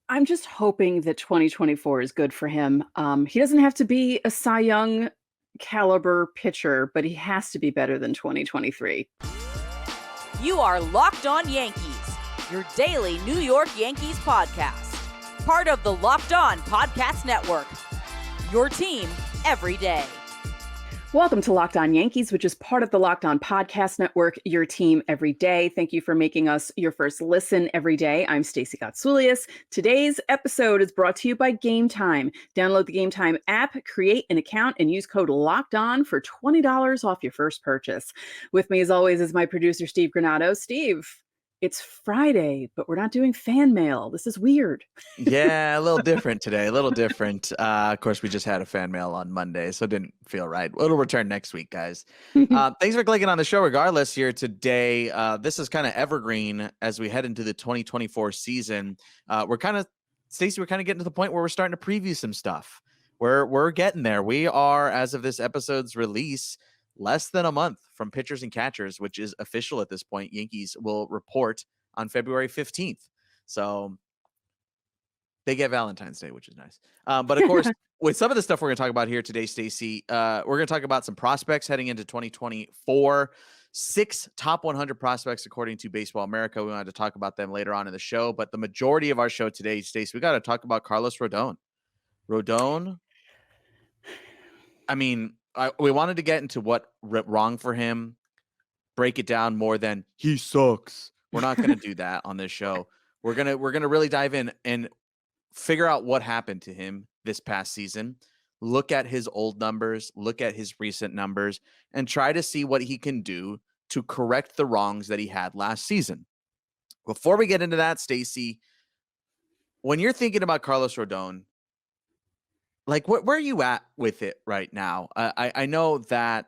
I'm just hoping that 2024 is good for him. He doesn't have to be a Cy Young caliber pitcher, but he has to be better than 2023. You are Locked On Yankees, your daily New York Yankees podcast. Part of the Locked On Podcast Network, your team every day. Welcome to Locked On Yankees, which is part of the Locked On Podcast Network, your team every day. Thank you for making us your first listen every day. I'm Stacey Gotsoulias. Today's episode is brought to you by Game Time. Download the Game Time app, create an account, and use code Locked On for $20 off your first purchase. With me, as always, is my producer, Steve Granado. Steve, it's Friday, but we're not doing fan mail. This is weird. Yeah, a little different today. A little different. Of course, we just had a fan mail on Monday, so it didn't feel right. It'll return next week, guys. Thanks for clicking on the show regardless here today. This is kind of evergreen as we head into the 2024 season. Stacey, we're kind of getting to the point where we're starting to preview some stuff. We're getting there. We are, as of this episode's release, less than a month from pitchers and catchers, which is official at this point. Yankees will report on February 15th. So they get Valentine's Day, which is nice. But of course, with some of the stuff we're going to talk about here today, Stacey, we're going to talk about some prospects heading into 2024. 6 top 100 prospects, according to Baseball America. We wanted to talk about them later on in the show. But the majority of our show today, Stacey, we got to talk about Carlos Rodón. Rodón, I mean, we wanted to get into what went wrong for him, break it down more than he sucks. We're not going to do that on this show. We're gonna really dive in and figure out what happened to him this past season. Look at his old numbers, look at his recent numbers, and try to see what he can do to correct the wrongs that he had last season. Before we get into that, Stacey, when you're thinking about Carlos Rodón, like, where are you at with it right now? I know that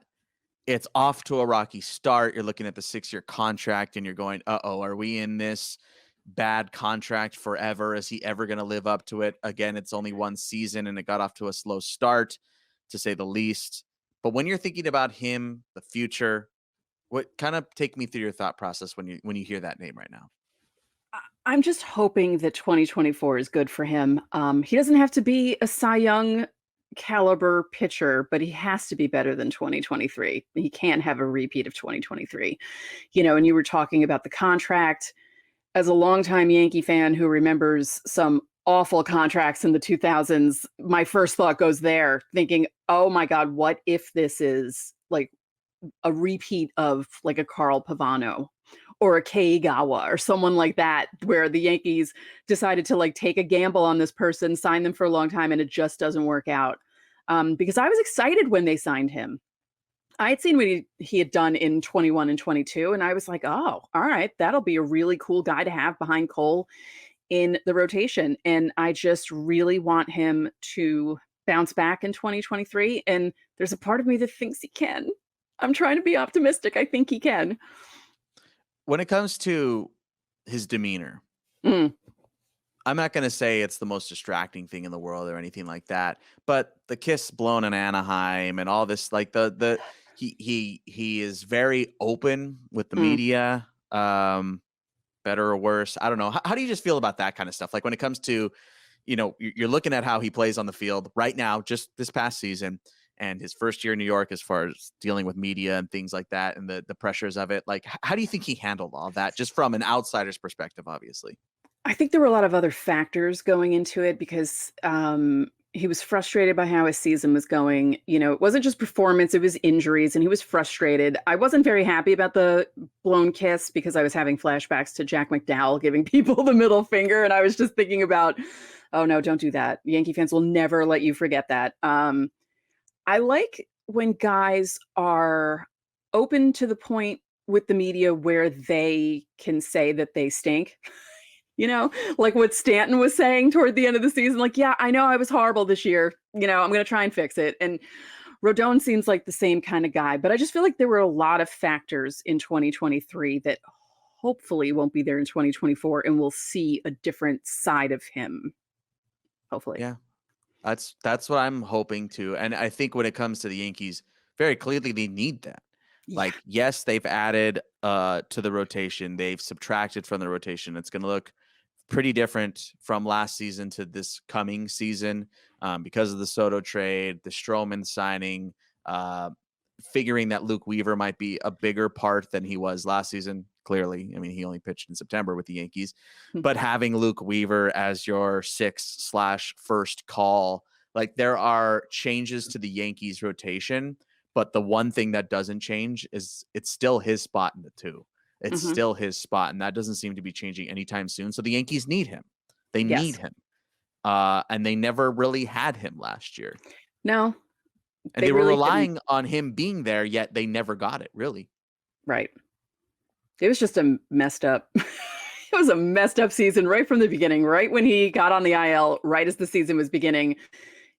it's off to a rocky start. You're looking at the 6-year contract and you're going, uh-oh, are we in this bad contract forever? Is he ever going to live up to it? Again, it's only one season and it got off to a slow start, to say the least. But when you're thinking about him, the future, what kind of take me through your thought process when you hear that name right now? I'm just hoping that 2024 is good for him. He doesn't have to be a Cy Young caliber pitcher, but he has to be better than 2023. He can't have a repeat of 2023. And you were talking about the contract. As a longtime Yankee fan who remembers some awful contracts in the 2000s, my first thought goes there, thinking, oh my God, what if this is like a repeat of like a Carl Pavano or a Keigawa or someone like that, where the Yankees decided to like take a gamble on this person, sign them for a long time, and it just doesn't work out. Because I was excited when they signed him. I had seen what he had done in 21 and 22, and I was like, oh, all right, that'll be a really cool guy to have behind Cole in the rotation. And I just really want him to bounce back in 2023. And there's a part of me that thinks he can. I'm trying to be optimistic. I think he can. When it comes to his demeanor, I'm not going to say it's the most distracting thing in the world or anything like that, but the kiss blown in Anaheim and all this, like he is very open with the media, better or worse. I don't know. How do you just feel about that kind of stuff? Like when it comes to, you're looking at how he plays on the field right now, just this past season, and his first year in New York, as far as dealing with media and things like that and the pressures of it. Like, how do you think he handled all that, just from an outsider's perspective, obviously? I think there were a lot of other factors going into it because he was frustrated by how his season was going. It wasn't just performance, it was injuries, and he was frustrated. I wasn't very happy about the blown kiss because I was having flashbacks to Jack McDowell giving people the middle finger. And I was just thinking about, oh no, don't do that. Yankee fans will never let you forget that. I like when guys are open to the point with the media where they can say that they stink. Like what Stanton was saying toward the end of the season, like, yeah, I know I was horrible this year. I'm going to try and fix it. And Rodón seems like the same kind of guy, but I just feel like there were a lot of factors in 2023 that hopefully won't be there in 2024. And we'll see a different side of him. Hopefully. Yeah. That's what I'm hoping to. And I think when it comes to the Yankees, very clearly they need that. Like, yes, they've added to the rotation. They've subtracted from the rotation. It's going to look pretty different from last season to this coming season because of the Soto trade, the Stroman signing, figuring that Luke Weaver might be a bigger part than he was last season. Clearly, I mean, he only pitched in September with the Yankees, but having Luke Weaver as your 6/1st call, like there are changes to the Yankees rotation, but the one thing that doesn't change is it's still his spot in the 2. It's still his spot, and that doesn't seem to be changing anytime soon. So the Yankees need him. They need him. And they never really had him last year. No. And they were really relying on him being there, yet they never got it, really. Right. It was just a messed up. It was a messed up season right from the beginning. Right when he got on the IL, right as the season was beginning,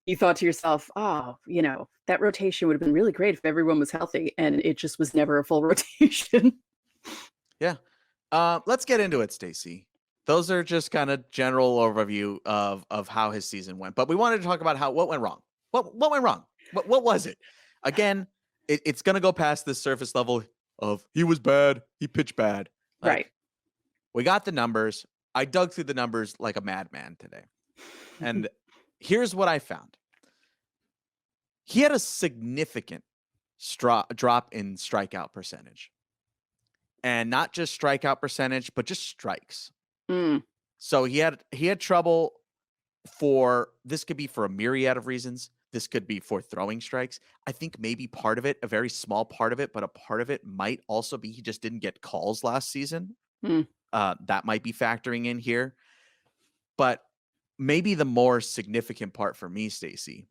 you thought to yourself, oh, that rotation would have been really great if everyone was healthy. And it just was never a full rotation. Yeah. Let's get into it, Stacey. Those are just kind of general overview of how his season went. But we wanted to talk about what went wrong. What went wrong? What was it? Again, it's going to go past this surface level of he was bad, he pitched bad. Like, right. We got the numbers. I dug through the numbers like a madman today. And here's what I found. He had a significant drop in strikeout percentage. And not just strikeout percentage, but just strikes. So he had trouble this could be for a myriad of reasons. This could be for throwing strikes. I think maybe part of it, a very small part of it, but a part of it might also be he just didn't get calls last season. That might be factoring in here. But maybe the more significant part for me, Stacey,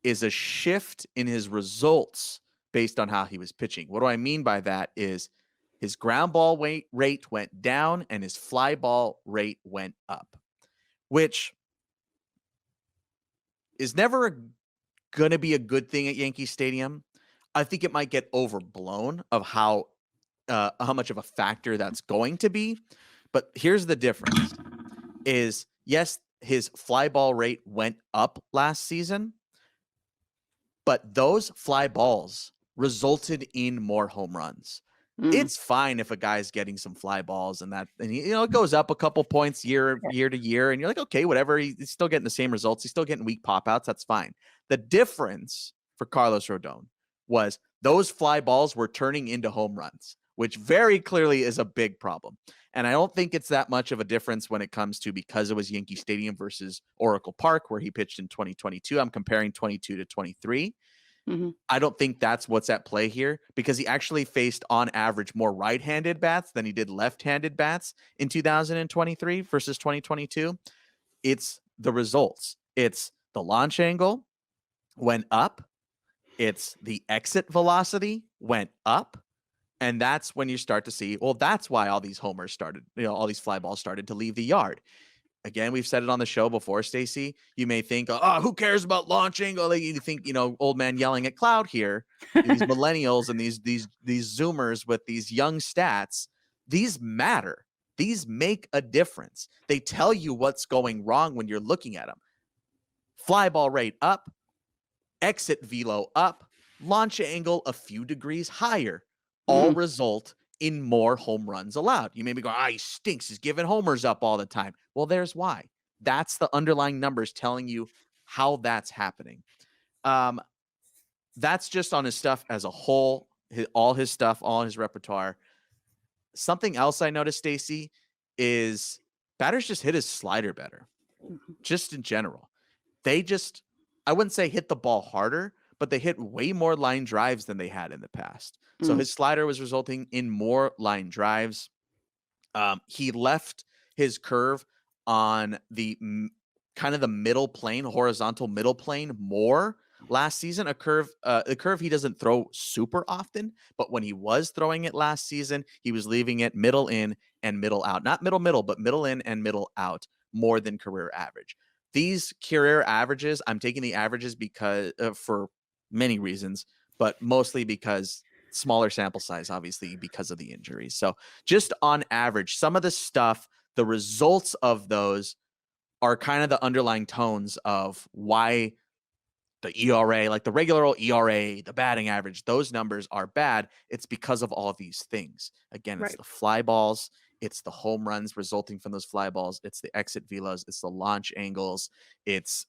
is a shift in his results based on how he was pitching. What do I mean by that is his ground ball rate went down and his fly ball rate went up, which is never going to be a good thing at Yankee Stadium. I think it might get overblown of how much of a factor that's going to be. But here's the difference is, yes, his fly ball rate went up last season, but those fly balls resulted in more home runs. It's fine if a guy's getting some fly balls and it goes up a couple points year to year, and you're like, okay, whatever. He's still getting the same results. He's still getting weak pop outs. That's fine. The difference for Carlos Rodón was those fly balls were turning into home runs, which very clearly is a big problem. And I don't think it's that much of a difference when it comes to because it was Yankee Stadium versus Oracle Park, where he pitched in 2022. I'm comparing 22 to 23. I don't think that's what's at play here, because he actually faced on average more right-handed bats than he did left-handed bats in 2023 versus 2022. It's the results. It's the launch angle went up. It's the exit velocity went up. And that's when you start to see, well, that's why all these homers started, all these fly balls started to leave the yard. Again, we've said it on the show before, Stacey. You may think, oh, who cares about launching? Oh, you think, old man yelling at cloud here. These millennials and these Zoomers with these young stats, these matter. These make a difference. They tell you what's going wrong when you're looking at them. Fly ball rate up, exit velo up, launch angle a few degrees higher, all result in more home runs allowed. You may be going, he stinks. He's giving homers up all the time. Well, there's why. That's the underlying numbers telling you how that's happening. That's just on his stuff as a whole, all his stuff, all his repertoire. Something else I noticed, Stacey, is batters just hit his slider better, just in general. I wouldn't say hit the ball harder, but they hit way more line drives than they had in the past. So his slider was resulting in more line drives. He left his curve on the kind of the middle plane, horizontal middle plane more last season. A curve he doesn't throw super often, but when he was throwing it last season, he was leaving it middle in and middle out. Not middle, but middle in and middle out more than career average. These career averages, I'm taking the averages because for many reasons, but mostly because smaller sample size, obviously, because of the injuries. So just on average, some of the stuff, the results of those are kind of the underlying tones of why the ERA, like the regular old ERA, the batting average, those numbers are bad. It's because of all of these things. Again, it's the fly balls. It's the home runs resulting from those fly balls. It's the exit velos. It's the launch angles. It's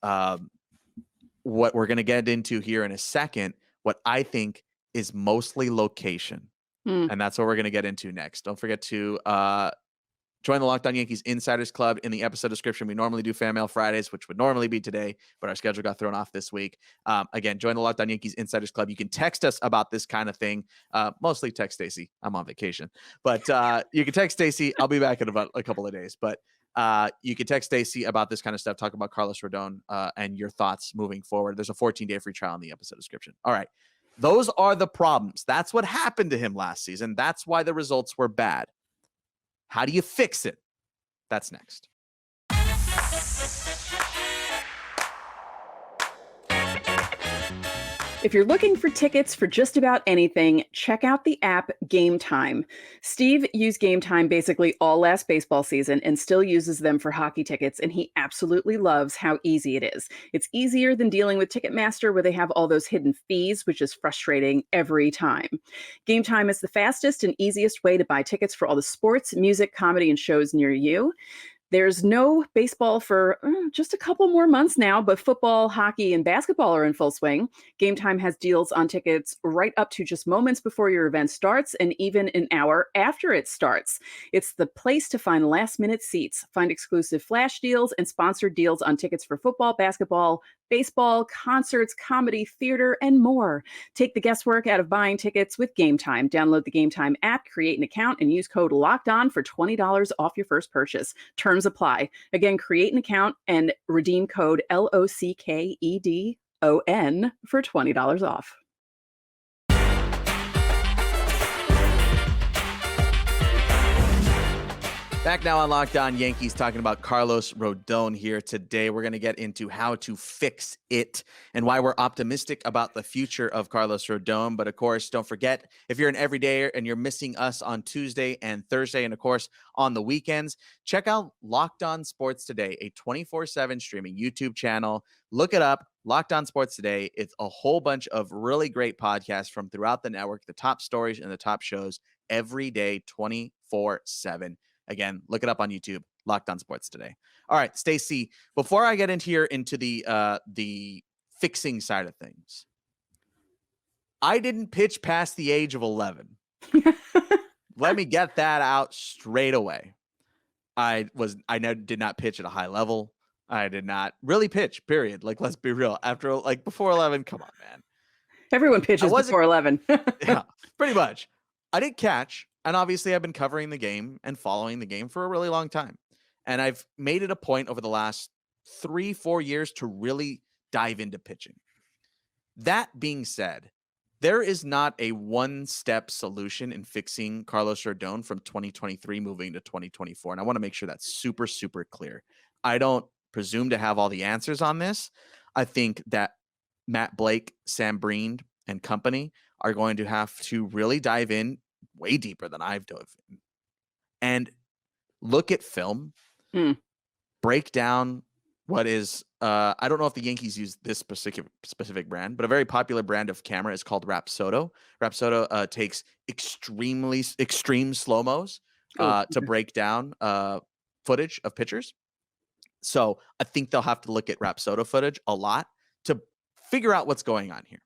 what we're going to get into here in a second, what I think is mostly location. And that's what we're going to get into next. Don't forget to join the Locked On Yankees Insiders Club. In the episode description, we normally do Fan Mail Fridays, which would normally be today, but our schedule got thrown off this week. Again, join the Locked On Yankees Insiders Club. You can text us about this kind of thing. Mostly text Stacey. I'm on vacation. But you can text Stacey. I'll be back in about a couple of days. But you can text Stacey about this kind of stuff. Talk about Carlos Rodón and your thoughts moving forward. There's a 14-day free trial in the episode description. All right. Those are the problems. That's what happened to him last season. That's why the results were bad. How do you fix it? That's next. If you're looking for tickets for just about anything, check out the app Game Time. Steve used Game Time basically all last baseball season and still uses them for hockey tickets, and he absolutely loves how easy it is. It's easier than dealing with Ticketmaster, where they have all those hidden fees, which is frustrating every time. Game Time is the fastest and easiest way to buy tickets for all the sports, music, comedy, and shows near you. There's no baseball for just a couple more months now, but football, hockey, and basketball are in full swing. Game Time has deals on tickets right up to just moments before your event starts and even an hour after it starts. It's the place to find last-minute seats, find exclusive flash deals, and sponsored deals on tickets for football, basketball, baseball, concerts, comedy, theater, and more. Take the guesswork out of buying tickets with Game Time. Download the Game Time app, create an account, and use code LOCKEDON for $20 off your first purchase. Terms apply. Again, create an account and redeem code LOCKEDON for $20 off. Back now on Locked On Yankees, talking about Carlos Rodón here today. We're going to get into how to fix it and why we're optimistic about the future of Carlos Rodón. But of course, don't forget, if you're an everydayer and you're missing us on Tuesday and Thursday, and of course on the weekends, check out Locked On Sports Today, a 24/7 streaming YouTube channel. Look it up, Locked On Sports Today. It's a whole bunch of really great podcasts from throughout the network, the top stories and the top shows every day, 24/7. Again, look it up on YouTube, Locked On Sports Today. All right, Stacey, before I get into the fixing side of things, I didn't pitch past the age of 11. Let me get that out straight away. I did not pitch at a high level. I did not really pitch, period. Like, let's be real. Before 11, come on, man. Everyone pitches before 11. Yeah, pretty much. I didn't catch. And obviously, I've been covering the game and following the game for a really long time. And I've made it a point over the last 3-4 years to really dive into pitching. That being said, there is not a one-step solution in fixing Carlos Rodón from 2023 moving to 2024. And I want to make sure that's super, super clear. I don't presume to have all the answers on this. I think that Matt Blake, Sam Breen, and company are going to have to really dive in way deeper than I've dove in and look at film, break down what is, I don't know if the Yankees use this specific brand, but a very popular brand of camera is called Rapsodo. Rapsodo takes extreme slow-mos to break down footage of pitchers. So I think they'll have to look at Rapsodo footage a lot to figure out what's going on here.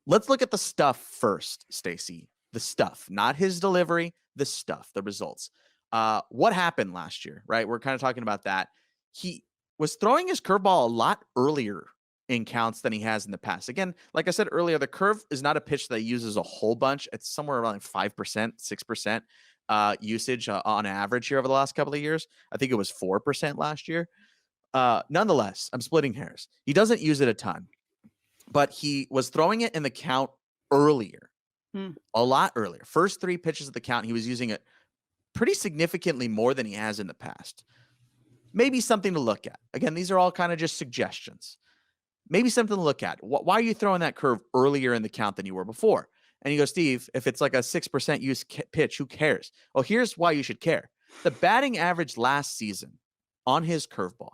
Let's look at the stuff first, Stacey. The stuff, not his delivery, the stuff, the results. What happened last year, right? We're kind of talking about that. He was throwing his curveball a lot earlier in counts than he has in the past. Again, like I said earlier, the curve is not a pitch that he uses a whole bunch. It's somewhere around 5%, 6% usage on average here over the last couple of years. I think it was 4% last year. Nonetheless, I'm splitting hairs. He doesn't use it a ton, but he was throwing it in the count earlier. A lot earlier. First 3 pitches of the count, he was using it pretty significantly more than he has in the past. Maybe something to look at. Again, these are all kind of just suggestions. Maybe something to look at. Why are you throwing that curve earlier in the count than you were before? And you go, Steve, if it's like a 6% use pitch, who cares? Well, here's why you should care. The batting average last season on his curveball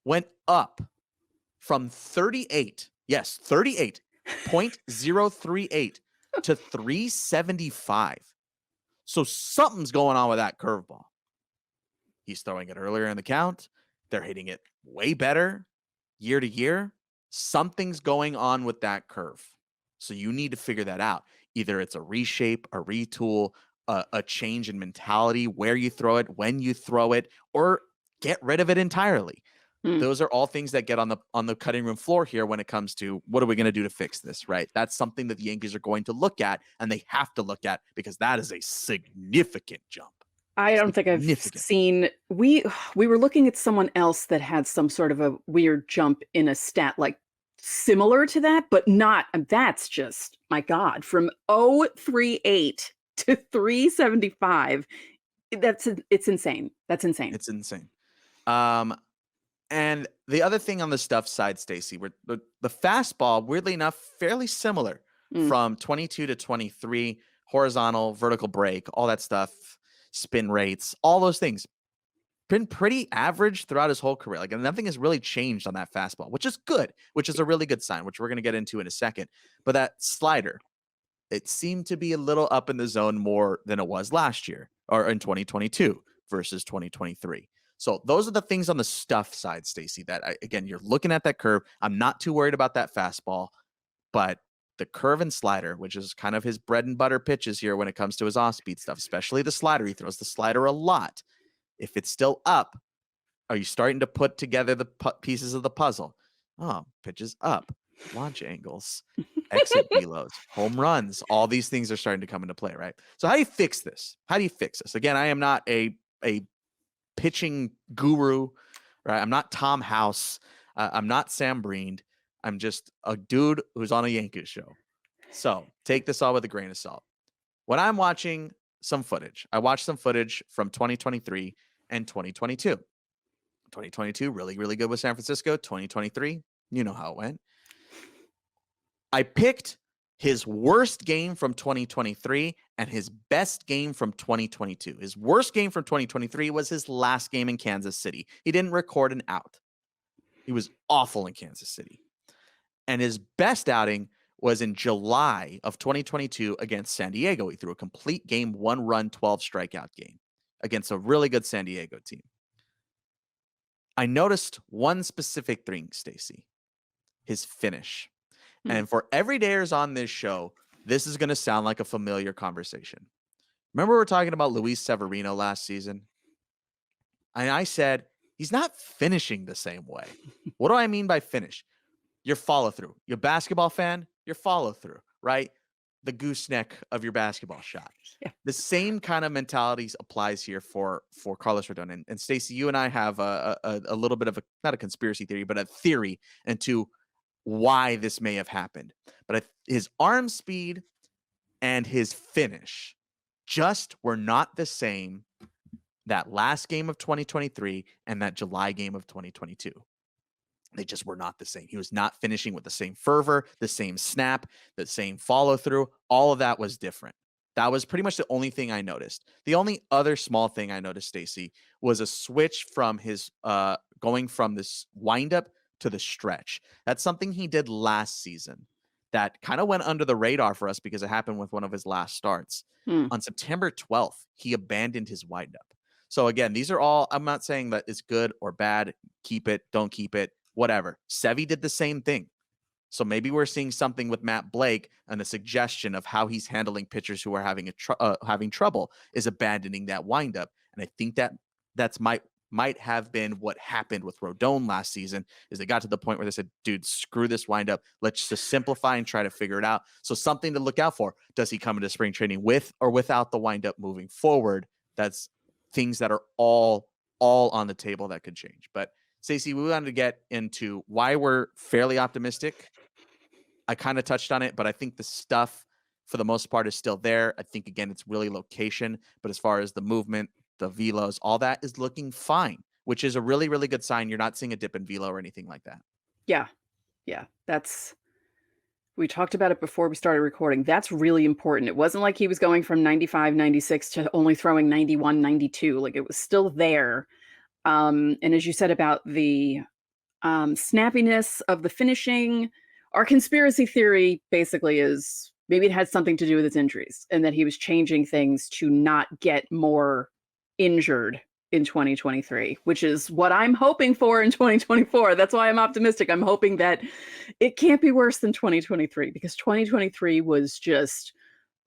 went up from 38.038 to 375. So something's going on with that curveball. He's throwing it earlier in the count. They're hitting it way better year to year. Something's going on with that curve. So you need to figure that out. Either it's a reshape, a retool, a change in mentality, where you throw it, when you throw it, or get rid of it entirely. Those are all things that get on the cutting room floor here when it comes to what are we going to do to fix this, right? That's something that the Yankees are going to look at, and they have to look at because that is a significant jump. I don't think I've seen we were looking at someone else that had some sort of a weird jump in a stat like similar to that, but not that's just my God, from 038 to 375. It's insane. That's insane. It's insane. And the other thing on the stuff side, Stacey, where the fastball, weirdly enough, fairly similar from 22 to 23, horizontal, vertical break, all that stuff, spin rates, all those things. Been pretty average throughout his whole career. Like, nothing has really changed on that fastball, which is good, which is a really good sign, which we're going to get into in a second. But that slider, it seemed to be a little up in the zone more than it was last year or in 2022 versus 2023. So those are the things on the stuff side, Stacey, that again, you're looking at that curve. I'm not too worried about that fastball, but the curve and slider, which is kind of his bread and butter pitches here when it comes to his off-speed stuff, especially the slider. He throws the slider a lot. If it's still up, are you starting to put together the pieces of the puzzle? Oh, pitches up, launch angles, exit velos, home runs. All these things are starting to come into play, right? So how do you fix this? How do you fix this? Again, I am not a pitching guru, right? I'm not Tom House. I'm not Sam Breen. I'm just a dude who's on a Yankees show. So take this all with a grain of salt. When I'm watching some footage, I watched some footage from 2023 and 2022. 2022, really, really good with San Francisco. 2023, you know how it went. I picked his worst game from 2023 and his best game from 2022. His worst game from 2023 was his last game in Kansas City. He didn't record an out. He was awful in Kansas City. And his best outing was in July of 2022 against San Diego. He threw a complete game, 1-run, 12 strikeout game against a really good San Diego team. I noticed one specific thing, Stacey, his finish. And for everydayers on this show, this is going to sound like a familiar conversation. Remember we were talking about Luis Severino last season? And I said, he's not finishing the same way. What do I mean by finish? Your follow through. You're a basketball fan, your follow through, right? The gooseneck of your basketball shot. Yeah. The same kind of mentality applies here for Carlos Rodón. And Stacey, you and I have a little bit of not a conspiracy theory, but a theory into why this may have happened. But his arm speed and his finish just were not the same that last game of 2023 and that July game of 2022. They just were not the same. He was not finishing with the same fervor, the same snap, the same follow through. All of that was different. That was pretty much the only thing I noticed. The only other small thing I noticed, Stacey, was a switch from his going from this windup to the stretch. That's something he did last season that kind of went under the radar for us because it happened with one of his last starts. On September 12th, he abandoned his windup. So again, these are all, I'm not saying that it's good or bad. Keep it, don't keep it, whatever. Sevy did the same thing. So maybe we're seeing something with Matt Blake and the suggestion of how he's handling pitchers who are having trouble is abandoning that windup. And I think that's might have been what happened with Rodón last season is they got to the point where they said, dude, screw this windup. Let's just simplify and try to figure it out. So something to look out for. Does he come into spring training with or without the windup moving forward? That's things that are all on the table that could change. But Stacey, we wanted to get into why we're fairly optimistic. I kind of touched on it, but I think the stuff for the most part is still there. I think, again, it's really location. But as far as the movement, the velos, all that is looking fine, which is a really, really good sign. You're not seeing a dip in velo or anything like that. Yeah. We talked about it before we started recording. That's really important. It wasn't like he was going from 95, 96 to only throwing 91, 92. Like, it was still there. And as you said about the snappiness of the finishing, our conspiracy theory basically is Maybe it had something to do with his injuries and that he was changing things to not get more injured in 2023, which is what I'm hoping for in 2024. That's why I'm optimistic. I'm hoping that it can't be worse than 2023 because 2023 was just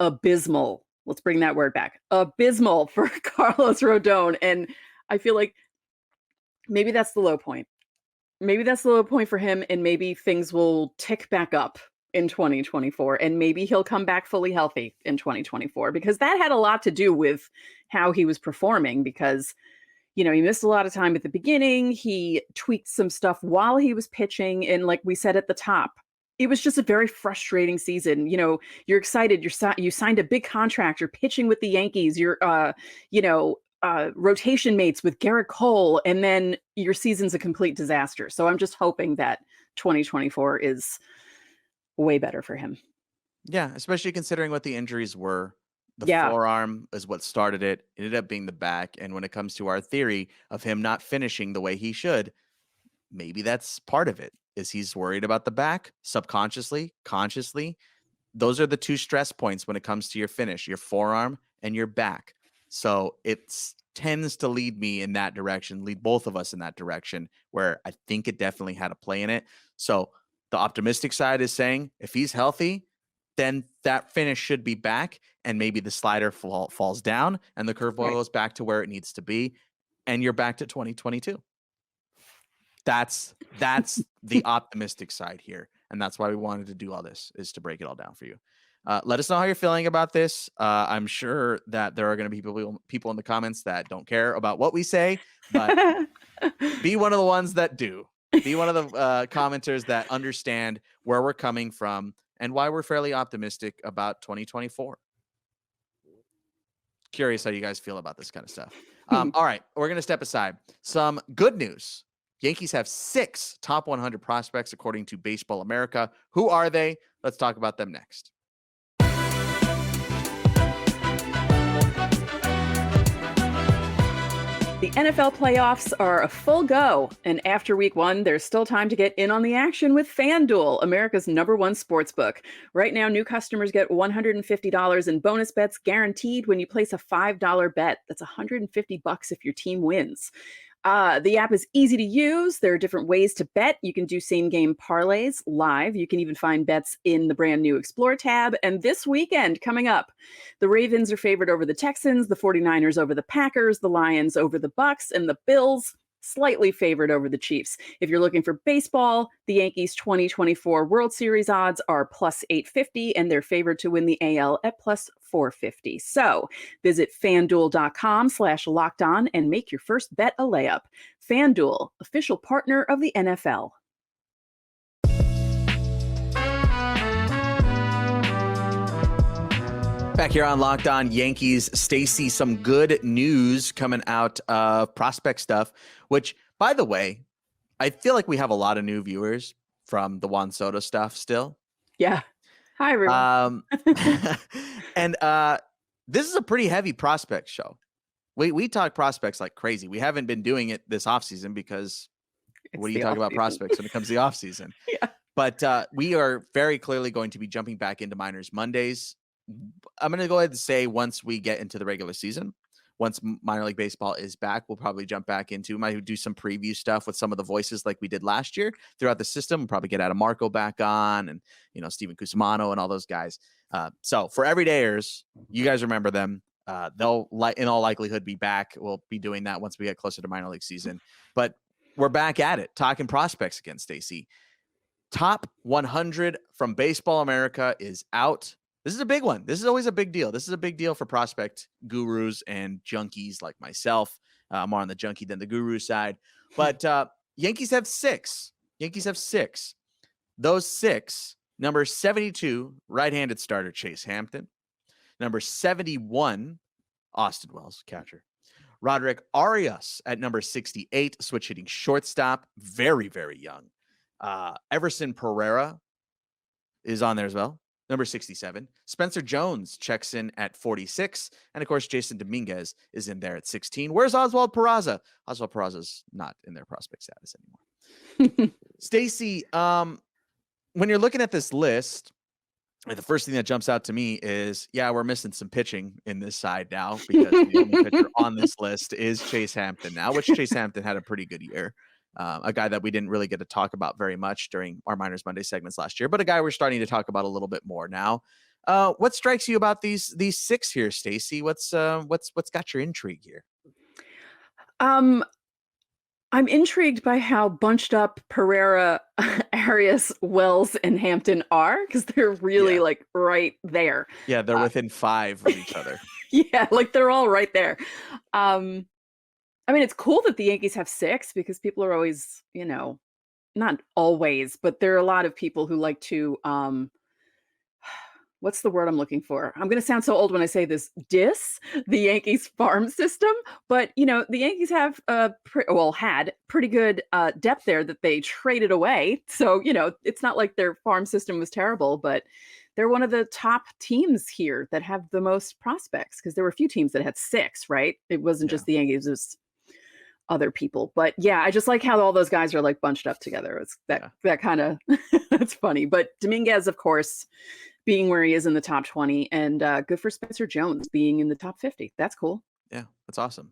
abysmal. Let's bring that word back. Abysmal for Carlos Rodón. And I feel like maybe that's the low point. Maybe that's the low point for him, and maybe things will tick back up in 2024, and maybe he'll come back fully healthy in 2024, because that had a lot to do with how he was performing, because, you know, he missed a lot of time at the beginning. He tweaked some stuff while he was pitching. And like we said at the top, it was just a very frustrating season. You know, you're excited. You signed a big contract. You're pitching with the Yankees. You're, rotation mates with Garrett Cole, and then your season's a complete disaster. So I'm just hoping that 2024 is way better for him. Yeah, especially considering what the injuries were. The forearm is what started it. It ended up being the back. And when it comes to our theory of him not finishing the way he should, maybe that's part of it, is he's worried about the back subconsciously, consciously. Those are the two stress points when it comes to your finish, your forearm and your back. So it tends to lead me in that direction, lead both of us in that direction, where I think it definitely had a play in it. So the optimistic side is saying if he's healthy, then that finish should be back, and maybe the slider falls down and the curveball goes back to where it needs to be, and you're back to 2022. That's the optimistic side here, and that's why we wanted to do all this, is to break it all down for you. Let us know how you're feeling about this. I'm sure that there are going to be people in the comments that don't care about what we say, but be one of the ones that do. Be one of the commenters that understand where we're coming from and why we're fairly optimistic about 2024. Curious how you guys feel about this kind of stuff. All right, we're going to step aside. Some good news. Yankees have 6 top 100 prospects according to Baseball America. Who are they? Let's talk about them next. The NFL playoffs are a full go, and after week 1, there's still time to get in on the action with FanDuel, America's #1 sportsbook. Right now, new customers get $150 in bonus bets guaranteed when you place a $5 bet. That's $150 if your team wins. The app is easy to use. There are different ways to bet. You can do same game parlays live. You can even find bets in the brand new Explore tab. And this weekend coming up, the Ravens are favored over the Texans, the 49ers over the Packers, the Lions over the Bucks, and the Bills slightly favored over the Chiefs. If you're looking for baseball, the Yankees 2024 World Series odds are plus 850, and they're favored to win the AL at plus 450. So visit FanDuel.com/lockedon and make your first bet a layup. FanDuel, official partner of the NFL. Back here on Locked On Yankees, Stacey, some good news coming out of prospect stuff, which, by the way, I feel like we have a lot of new viewers from the Juan Soto stuff still. Yeah. Hi, everyone. And this is a pretty heavy prospect show. We talk prospects like crazy. We haven't been doing it this offseason because what do you talk about prospects when it comes to the offseason? Yeah. But we are very clearly going to be jumping back into Minors Mondays. I'm going to go ahead and say once we get into the regular season, once minor league baseball is back, we'll probably jump back into, might do some preview stuff with some of the voices like we did last year throughout the system. We'll probably get Marco back on, and, you know, Steven Cusimano and all those guys. So for everydayers, you guys remember them. They'll in all likelihood be back. We'll be doing that once we get closer to minor league season, but we're back at it, talking prospects again. Stacey, top 100 from Baseball America is out. This is a big one. This is always a big deal. This is a big deal for prospect gurus and junkies like myself. I'm more on the junkie than the guru side. But Yankees have 6. Yankees have 6. Those 6, number 72, right-handed starter Chase Hampton. Number 71, Austin Wells, catcher. Roderick Arias at number 68, switch-hitting shortstop. Very, very young. Everson Pereira is on there as well. Number 67. Spencer Jones checks in at 46. And, of course, Jason Dominguez is in there at 16. Where's Oswald Peraza? Oswald Peraza's not in their prospect status anymore. Stacey, when you're looking at this list, the first thing that jumps out to me is, yeah, we're missing some pitching in this side now because the only pitcher on this list is Chase Hampton now, which Chase Hampton had a pretty good year. A guy that we didn't really get to talk about very much during our Minors Monday segments last year, but a guy we're starting to talk about a little bit more now. What strikes you about these six here, Stacey? What's got your intrigue here? Um, I'm intrigued by how bunched up Pereira, Arias, Wells, and Hampton are because they're really Yeah. like right there. Yeah, they're within 5 of each other. Yeah, like they're all right there. I mean, it's cool that the Yankees have 6 because people are always, not always, but there are a lot of people who like to what's the word I'm looking for? I'm going to sound so old when I say this, diss the Yankees farm system. But, the Yankees have had pretty good depth there that they traded away. So, it's not like their farm system was terrible, but they're one of the top teams here that have the most prospects because there were a few teams that had 6, right? It wasn't just the Yankees, it was other people. But yeah, I just like how all those guys are like bunched up together. It's that kind of, that's funny. But Dominguez, of course, being where he is in the top 20, and good for Spencer Jones being in the top 50. That's cool. Yeah, that's awesome.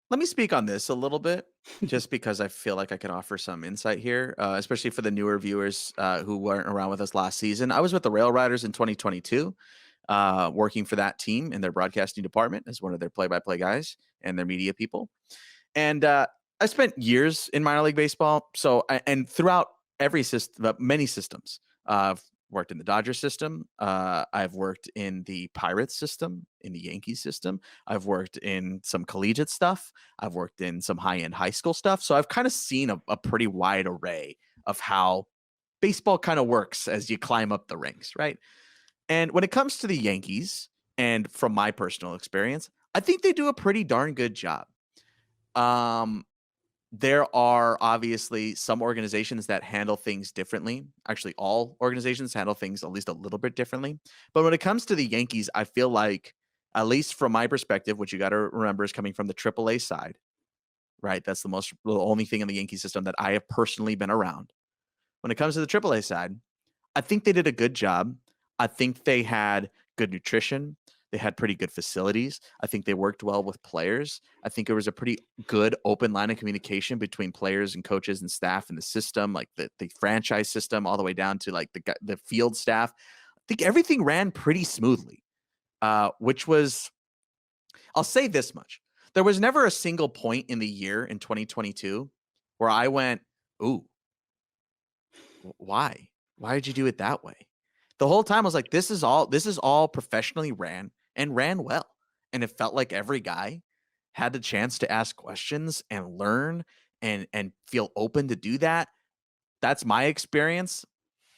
Let me speak on this a little bit, just because I feel like I can offer some insight here, especially for the newer viewers who weren't around with us last season. I was with the Rail Riders in 2022, working for that team in their broadcasting department as one of their play-by-play guys and their media people. And I spent years in minor league baseball. And throughout every system, many systems, I've worked in the Dodgers system. I've worked in the Pirates system, in the Yankees system. I've worked in some collegiate stuff. I've worked in some high-end high school stuff. So I've kind of seen a pretty wide array of how baseball kind of works as you climb up the ranks, right? And when it comes to the Yankees, and from my personal experience, I think they do a pretty darn good job. There are obviously some organizations that handle things differently. Actually, all organizations handle things at least a little bit differently. But when it comes to the Yankees, I feel like, at least from my perspective, what you got to remember is coming from the AAA side, right? That's the only thing in the Yankee system that I have personally been around. When it comes to the AAA side, I think they did a good job. I think they had good nutrition. They had pretty good facilities. I think they worked well with players. I think it was a pretty good open line of communication between players and coaches and staff in the system, like the franchise system, all the way down to like the field staff. I think everything ran pretty smoothly, which was, I'll say this much. There was never a single point in the year in 2022 where I went, ooh, why? Why did you do it that way? The whole time I was like, this is all professionally ran and ran well. And it felt like every guy had the chance to ask questions and learn and feel open to do that. That's my experience.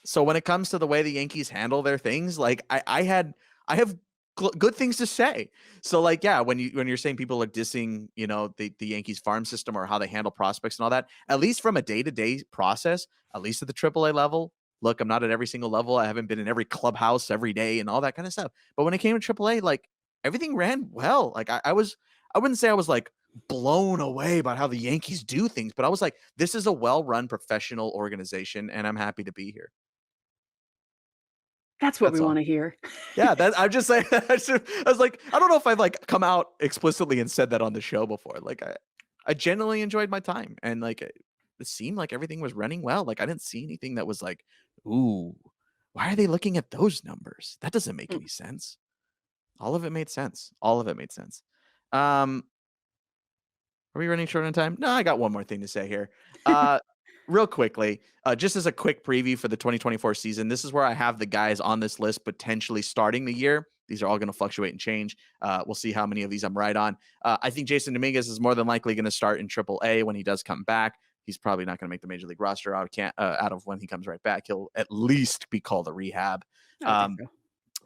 So when it comes to the way the Yankees handle their things, like I have good things to say. So like, yeah, when you're saying people are dissing, the Yankees farm system or how they handle prospects and all that, at least from a day-to-day process, at least at the AAA level, look, I'm not at every single level. I haven't been in every clubhouse every day and all that kind of stuff. But when it came to AAA, like everything ran well. Like I wouldn't say I was like blown away by how the Yankees do things, but I was like, this is a well-run professional organization and I'm happy to be here. That's what we want to hear. Yeah, I'm just saying. I was like, I don't know if I've like come out explicitly and said that on the show before. Like I genuinely enjoyed my time, and like it seemed like everything was running well. Like I didn't see anything that was like, ooh, why are they looking at those numbers? That doesn't make any sense. All of it made sense. All of it made sense. Are we running short on time? No, I got one more thing to say here. Real quickly, just as a quick preview for the 2024 season, this is where I have the guys on this list potentially starting the year. These are all going to fluctuate and change. We'll see how many of these I'm right on. I think Jason Dominguez is more than likely going to start in AAA when he does come back. He's probably not going to make the major league roster out of when he comes right back. He'll at least be called a rehab. I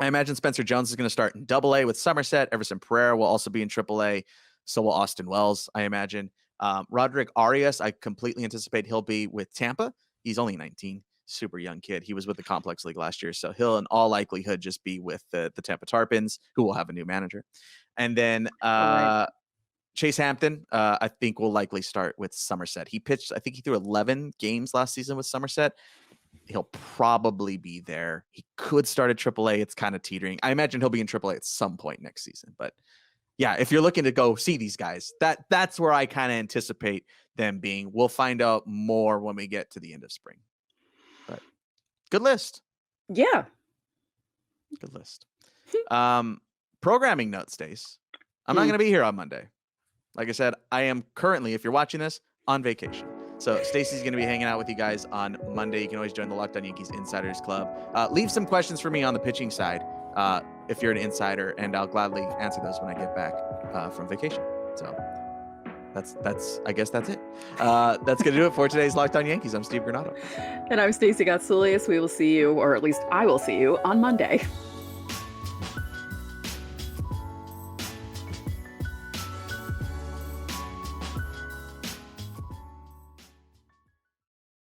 imagine Spencer Jones is going to start in AA with Somerset. Everson Pereira will also be in AAA. So will Austin Wells, I imagine. Roderick Arias, I completely anticipate he'll be with Tampa. He's only 19, super young kid. He was with the Complex League last year, so he'll in all likelihood just be with the Tampa Tarpons, who will have a new manager. And then Chase Hampton, I think will likely start with Somerset. He pitched, I think he threw 11 games last season with Somerset. He'll probably be there. He could start at AAA. It's kind of teetering. I imagine he'll be in AAA at some point next season. But yeah, if you're looking to go see these guys, that's where I kind of anticipate them being. We'll find out more when we get to the end of spring. But good list. Yeah. Good list. Programming notes, Stace. I'm not going to be here on Monday. Like I said, I am currently, if you're watching this, on vacation. So Stacey's going to be hanging out with you guys on Monday. You can always join the Locked On Yankees Insiders Club. Leave some questions for me on the pitching side if you're an insider, and I'll gladly answer those when I get back from vacation. So that's I guess that's it. That's going to do it for today's Locked On Yankees. I'm Steve Granado. And I'm Stacey Gotsoulias. We will see you, or at least I will see you, on Monday.